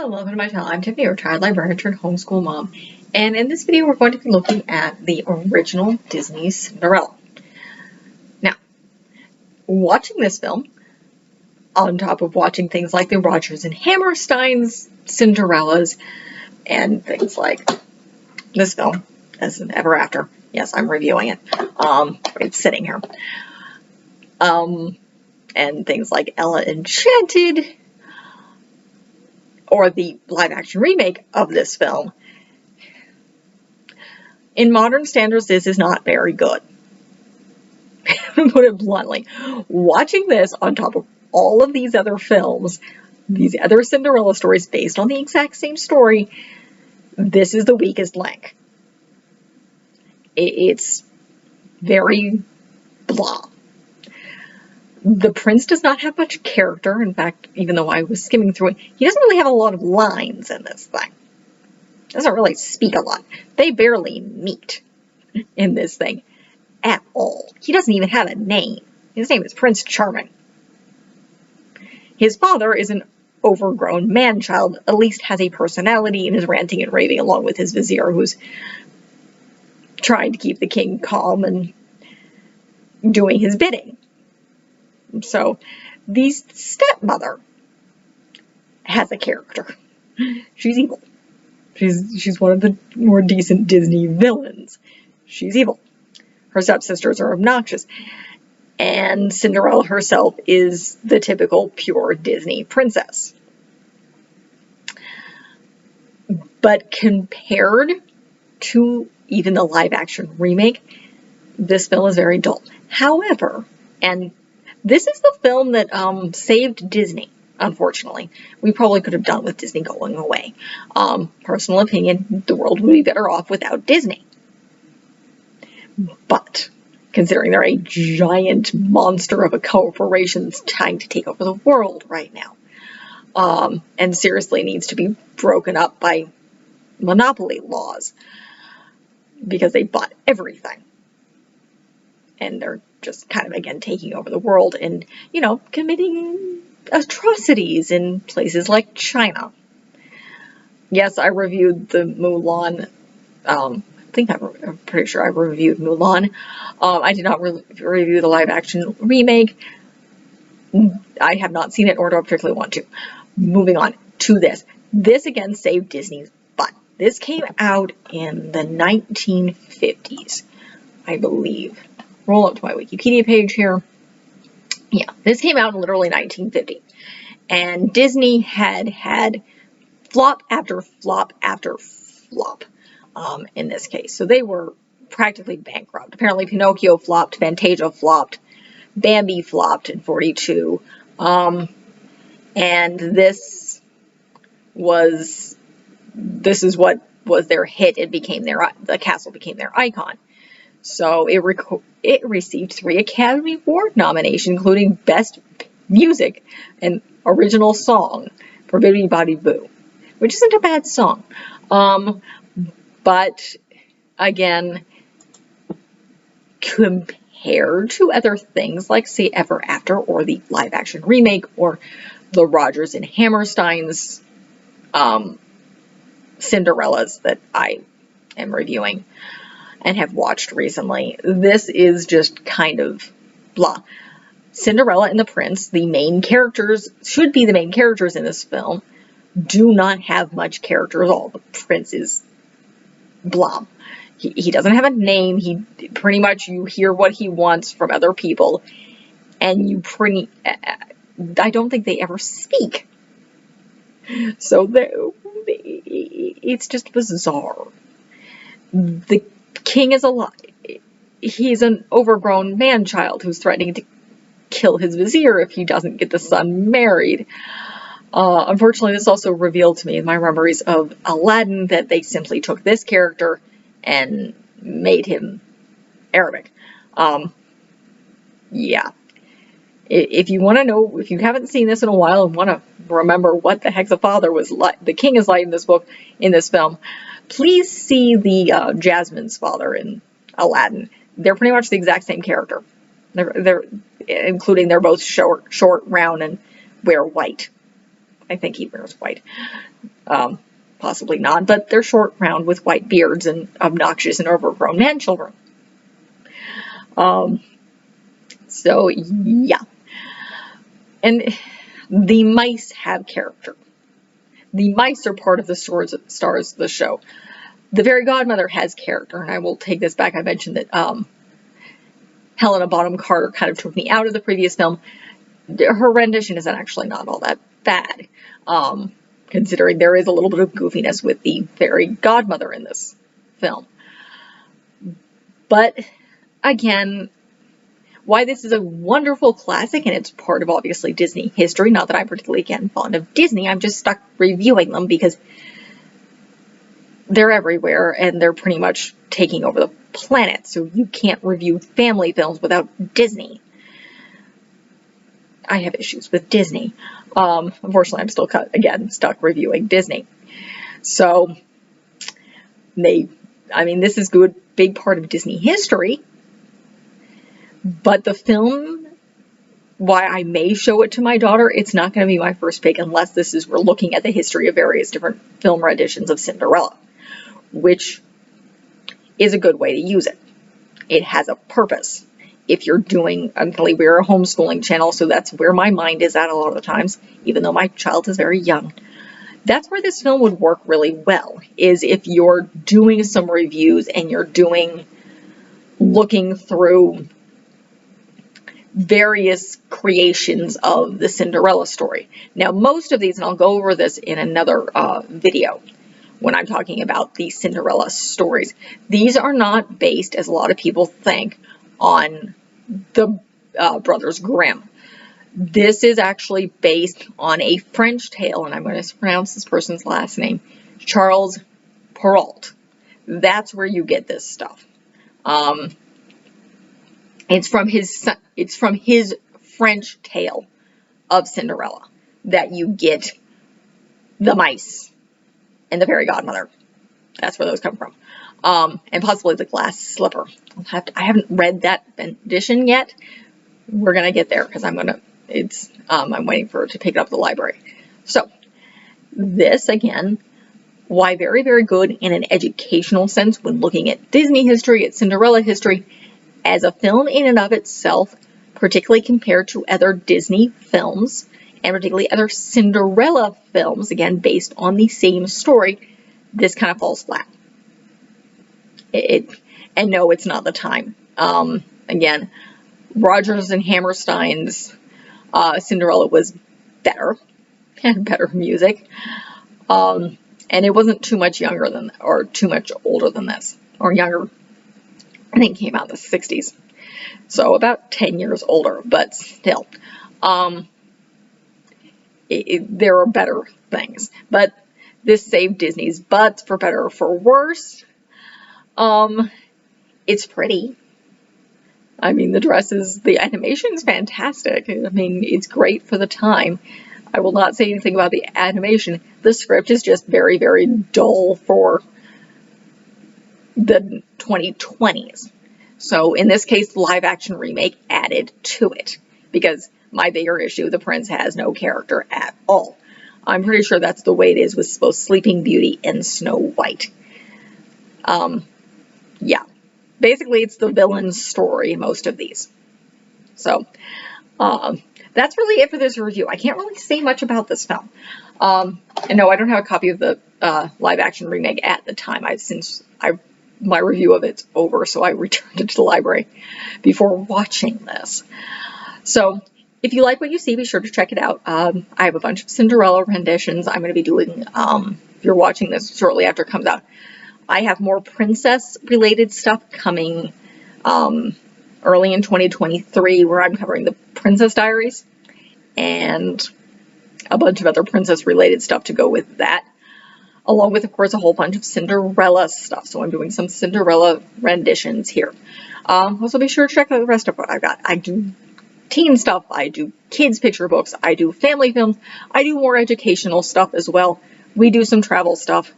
Hello and welcome to my channel. I'm Tiffany, your child librarian turned homeschool mom. And in this video, we're going to be looking at the original Disney Cinderella. Now, watching this film, on top of watching things like the Rodgers and Hammerstein's Cinderellas, and things like this film, As in Ever After. Yes, I'm reviewing it. It's sitting here. And things like Ella Enchanted, or the live-action remake of this film. In modern standards, this is not very good. To put it bluntly. Watching this on top of all of these other films, these other Cinderella stories based on the exact same story, this is the weakest link. It's very blah. The prince does not have much character. In fact, even though I was skimming through it, he doesn't really have a lot of lines in this thing. Doesn't really speak a lot. They barely meet in this thing at all. He doesn't even have a name. His name is Prince Charming. His father is an overgrown man-child, at least has a personality and is ranting and raving along with his vizier, who's trying to keep the king calm and doing his bidding. So, the stepmother has a character. She's evil. She's one of the more decent Disney villains. She's evil. Her stepsisters are obnoxious. And Cinderella herself is the typical pure Disney princess. But compared to even the live-action remake, this film is very dull. However, and this is the film that saved Disney, unfortunately. We probably could have done with Disney going away. Personal opinion, the world would be better off without Disney. But, considering they're a giant monster of a corporation that's trying to take over the world right now, and seriously needs to be broken up by monopoly laws, because they bought everything. And they're just kind of, again, taking over the world and, you know, committing atrocities in places like China. Yes, I reviewed the Mulan. I'm pretty sure I reviewed Mulan. I did not review the live-action remake. I have not seen it, or do I particularly want to. Moving on to this. This, again, saved Disney's butt. This came out in the 1950s, I believe. Roll up to my Wikipedia page here. Yeah, this came out in literally 1950. And Disney had flop after flop after flop in this case. So they were practically bankrupt. Apparently Pinocchio flopped, Fantasia flopped, Bambi flopped in 42. And this is what was their hit. It became the castle became their icon. So it received 3 Academy Award nominations, including Best Music and Original Song for Bibbidi Bobbidi Boo, which isn't a bad song. But, again, compared to other things like, say, Ever After, or the live-action remake, or the Rodgers and Hammerstein's Cinderellas that I am reviewing and have watched recently, this is just kind of blah. Cinderella and the Prince, the main characters, should be the main characters in this film, do not have much character at all. The Prince is blah. He doesn't have a name. He pretty much, you hear what he wants from other people, and I don't think they ever speak. So it's just bizarre. The king is alive. He's an overgrown man-child who's threatening to kill his vizier if he doesn't get the son married. Unfortunately, this also revealed to me in my memories of Aladdin that they simply took this character and made him Arabic. Yeah. If you want to know, if you haven't seen this in a while and want to remember what the heck the father was like, the king is like in this film, please see the Jasmine's father in Aladdin. They're pretty much the exact same character. They're both short, round, and wear white. I think he wears white. Possibly not, but they're short, round, with white beards and obnoxious and overgrown man children. So, yeah. And the mice have character. The mice are part of the stars of the show. The fairy godmother has character, and I will take this back. I mentioned that Helena Bonham Carter kind of took me out of the previous film. Her rendition is actually not all that bad, considering there is a little bit of goofiness with the fairy godmother in this film. But again, why this is a wonderful classic, and it's part of obviously Disney history. Not that I'm particularly, again, fond of Disney. I'm just stuck reviewing them because they're everywhere and they're pretty much taking over the planet. So you can't review family films without Disney. I have issues with Disney. Unfortunately, I'm still, again, stuck reviewing Disney. So, this is a big part of Disney history. But the film, why I may show it to my daughter, it's not going to be my first pick unless we're looking at the history of various different film renditions of Cinderella, which is a good way to use it. It has a purpose. If you're doing, we're a homeschooling channel, so that's where my mind is at a lot of the times, even though my child is very young. That's where this film would work really well, is if you're doing some reviews and you're looking through various creations of the Cinderella story. Now, most of these, and I'll go over this in another video when I'm talking about the Cinderella stories, these are not based, as a lot of people think, on the Brothers Grimm. This is actually based on a French tale, and I'm going to pronounce this person's last name, Charles Perrault. That's where you get this stuff. It's from his French tale of Cinderella that you get the mice and the fairy godmother. That's where those come from. And possibly the glass slipper. I haven't read that edition yet. We're gonna get there because I'm waiting for it to pick it up at the library. So this, again, why very, very good in an educational sense when looking at Disney history, at Cinderella history, as a film in and of itself, particularly compared to other Disney films, and particularly other Cinderella films, again, based on the same story, this kind of falls flat. And no, it's not the time. Again, Rodgers and Hammerstein's Cinderella was better, had better music, and it wasn't too much younger than, or too much older than this, or younger. I think it came out in the 60s, so about 10 years older, but still, there are better things. But this saved Disney's butts, for better or for worse. It's pretty. The dresses, the animation's fantastic. It's great for the time. I will not say anything about the animation. The script is just very, very dull for the 2020s. So in this case, the live action remake added to it, because my bigger issue, the prince has no character at all. I'm pretty sure that's the way it is with both Sleeping Beauty and Snow White. Yeah, basically it's the villain's story in most of these. So that's really it for this review. I can't really say much about this film. And no, I don't have a copy of the live action remake at the time. My review of it's over, so I returned it to the library before watching this. So if you like what you see, be sure to check it out. I have a bunch of Cinderella renditions I'm going to be doing, if you're watching this shortly after it comes out. I have more princess-related stuff coming early in 2023, where I'm covering the Princess Diaries and a bunch of other princess-related stuff to go with that, along with, of course, a whole bunch of Cinderella stuff. So I'm doing some Cinderella renditions here. Also, be sure to check out the rest of what I've got. I do teen stuff, I do kids picture books, I do family films, I do more educational stuff as well. We do some travel stuff.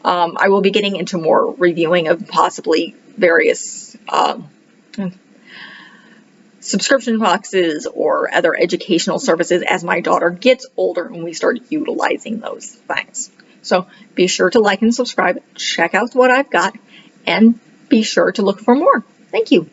I will be getting into more reviewing of possibly various subscription boxes or other educational services as my daughter gets older and we start utilizing those things. So be sure to like and subscribe, check out what I've got, and be sure to look for more. Thank you.